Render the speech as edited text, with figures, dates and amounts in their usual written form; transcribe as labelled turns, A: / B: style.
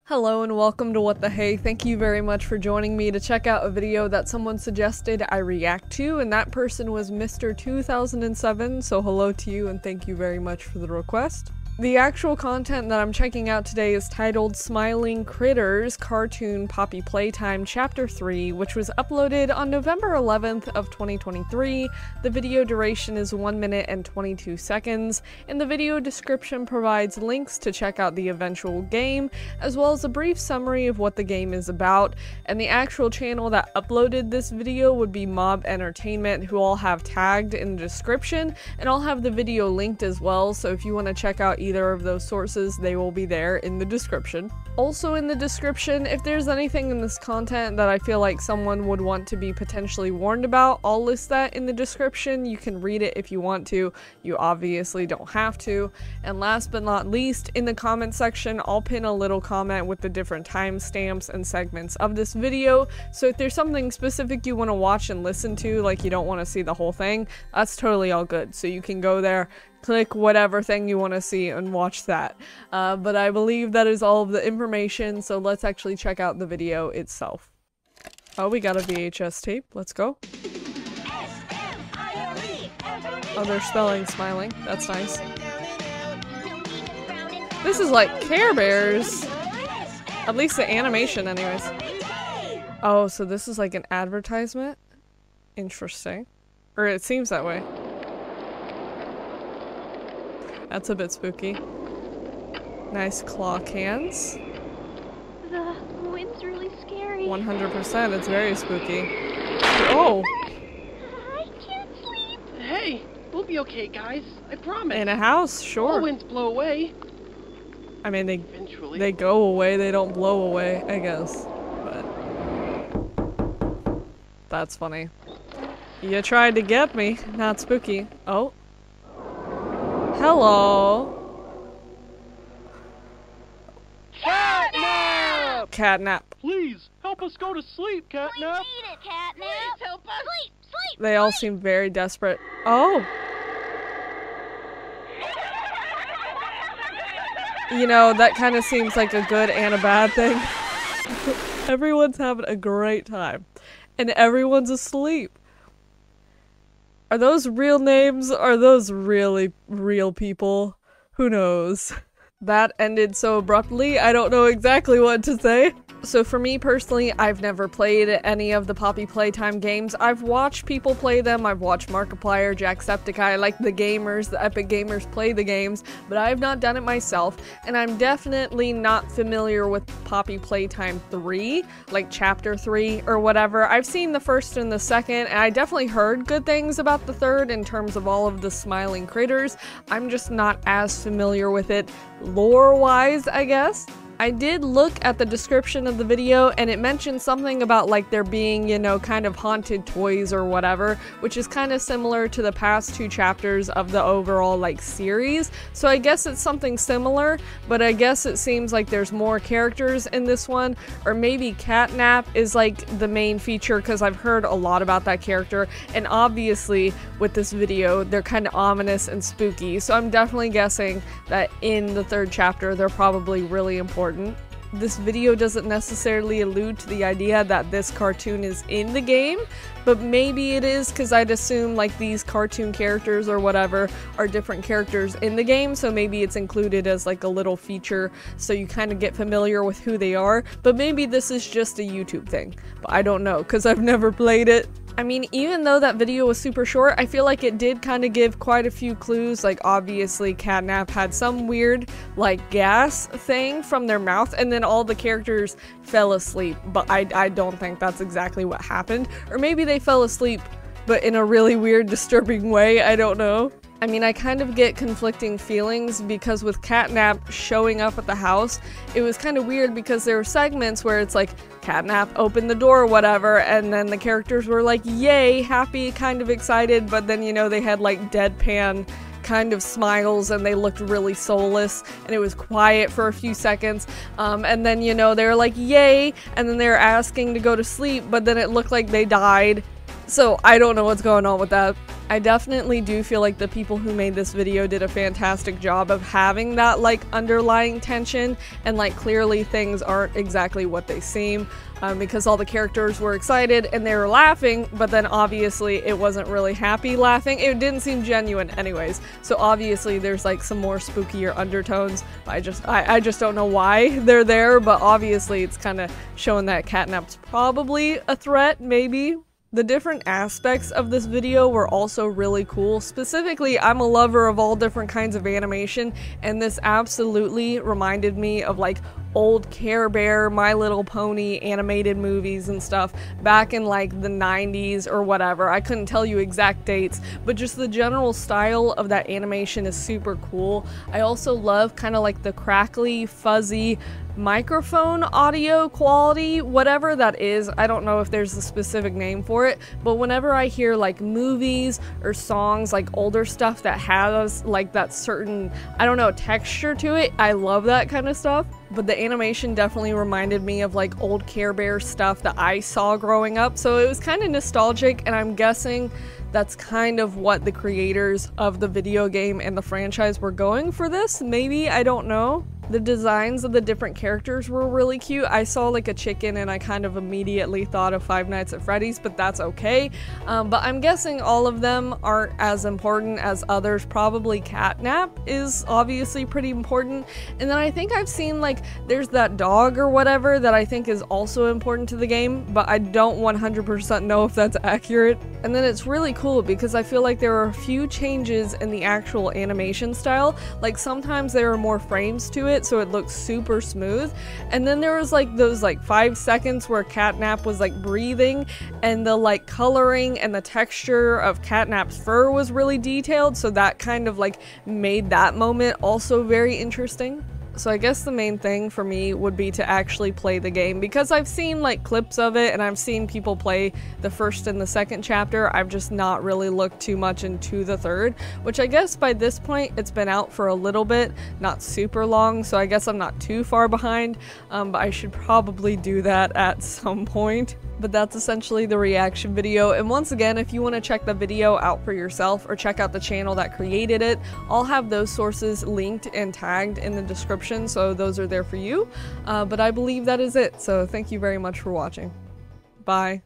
A: Hello and welcome to What the Hey. Thank you very much for joining me to check out a video that someone suggested I react to, and that person was Mr. 2007, so hello to you and thank you very much for the request. The actual content that I'm checking out today is titled Smiling Critters Cartoon Poppy Playtime Chapter 3, which was uploaded on November 11th of 2023. The video duration is 1 minute and 22 seconds, and the video description provides links to check out the eventual game, as well as a brief summary of what the game is about, and the actual channel that uploaded this video would be Mob Entertainment, who I'll have tagged in the description, and I'll have the video linked as well, so if you want to check out either of those sources, they will be there in the description. Also in the description, if there's anything in this content that I feel like someone would want to be potentially warned about, I'll list that in the description. You can read it if you want to. You obviously don't have to. And last but not least, in the comment section, I'll pin a little comment with the different timestamps and segments of this video. So if there's something specific you want to watch and listen to, like you don't want to see the whole thing, that's totally all good. So you can go there, click whatever thing you want to see and watch that. But I believe that is all of the information, so let's actually check out the video itself. Oh, we got a VHS tape. Let's go. Oh, they're spelling smiling. That's nice. This is like Care Bears. At least the animation anyways. Oh, so this is like an advertisement? Interesting. Or it seems that way. That's a bit spooky. Nice claw cans.
B: The wind's really scary.
A: 100%, it's very spooky. Oh!
B: I can't sleep.
C: Hey, we'll be okay, guys. I promise.
A: In a house, sure.
C: All winds blow away.
A: I mean,
C: Eventually.
A: they go away, they don't blow away, I guess. But that's funny. You tried to get me. Not spooky. Oh. Hello.
C: Catnap!
A: Catnap.
C: Please, help us go to sleep, Catnap.
B: We need it, Catnap. Please help us. Sleep, sleep.
A: They all seem very desperate. Oh. You know, that kind of seems like a good and a bad thing. Everyone's having a great time. And everyone's asleep. Are those real names? Are those really real people? Who knows? That ended so abruptly, I don't know exactly what to say. So for me personally, I've never played any of the Poppy Playtime games. I've watched people play them. I've watched Markiplier, Jacksepticeye, like the gamers, the epic gamers play the games, but I have not done it myself, and I'm definitely not familiar with Poppy Playtime 3, like Chapter 3 or whatever. I've seen the first and the second, and I definitely heard good things about the third in terms of all of the smiling critters. I'm just not as familiar with it lore-wise, I guess. I did look at the description of the video and it mentioned something about like there being, you know, kind of haunted toys or whatever, which is kind of similar to the past two chapters of the overall like series. So I guess it's something similar, but I guess it seems like there's more characters in this one, or maybe Catnap is like the main feature because I've heard a lot about that character, and obviously with this video they're kind of ominous and spooky, so I'm definitely guessing that in the third chapter they're probably really important. This video doesn't necessarily allude to the idea that this cartoon is in the game, but maybe it is, because I'd assume like these cartoon characters or whatever are different characters in the game, so maybe it's included as like a little feature so you kind of get familiar with who they are, but maybe this is just a YouTube thing. But I don't know, because I've never played it. I mean, even though that video was super short, I feel like it did kind of give quite a few clues. Like, obviously, Catnap had some weird, like, gas thing from their mouth, and then all the characters fell asleep. But I don't think that's exactly what happened. Or maybe they fell asleep, but in a really weird, disturbing way. I don't know. I mean, I kind of get conflicting feelings because with Catnap showing up at the house, it was kind of weird because there were segments where it's like, Catnap opened the door or whatever, and then the characters were like, yay, happy, kind of excited, but then, you know, they had like deadpan kind of smiles and they looked really soulless, and it was quiet for a few seconds, and then, you know, they were like, yay, and then they were asking to go to sleep, but then it looked like they died. So I don't know what's going on with that. I definitely do feel like the people who made this video did a fantastic job of having that like underlying tension, and like clearly things aren't exactly what they seem, because all the characters were excited and they were laughing, but then obviously it wasn't really happy laughing. It didn't seem genuine anyways, so obviously there's like some more spookier undertones. I just don't know why they're there, but obviously it's kind of showing that catnap's probably a threat, maybe. The different aspects of this video were also really cool. Specifically, I'm a lover of all different kinds of animation, and this absolutely reminded me of like old Care Bear, My Little Pony animated movies and stuff back in like the 90s or whatever. I couldn't tell you exact dates, but just the general style of that animation is super cool. I also love kind of like the crackly, fuzzy microphone audio quality, whatever that is. I don't know if there's a specific name for it, but whenever I hear like movies or songs, like older stuff that has like that certain, I don't know, texture to it, I love that kind of stuff. But the animation definitely reminded me of like old Care Bear stuff that I saw growing up, so it was kind of nostalgic, and I'm guessing that's kind of what the creators of the video game and the franchise were going for this, maybe, I don't know. The designs of the different characters were really cute. I saw like a chicken and I kind of immediately thought of Five Nights at Freddy's, but that's okay. But I'm guessing all of them aren't as important as others. Probably Catnap is obviously pretty important. And then I think I've seen like there's that dog or whatever that I think is also important to the game, but I don't 100% know if that's accurate. And then it's really cool because I feel like there are a few changes in the actual animation style. Like sometimes there are more frames to it, so it looks super smooth, and then there was like those like 5 seconds where Catnap was like breathing, and the like coloring and the texture of Catnap's fur was really detailed, so that kind of like made that moment also very interesting. So I guess the main thing for me would be to actually play the game, because I've seen like clips of it and I've seen people play the first and the second chapter. I've just not really looked too much into the third, which I guess by this point it's been out for a little bit, not super long, so I guess I'm not too far behind, but I should probably do that at some point. But that's essentially the reaction video, and once again, if you want to check the video out for yourself or check out the channel that created it, I'll have those sources linked and tagged in the description, so those are there for you. But I believe that is it, so thank you very much for watching. Bye.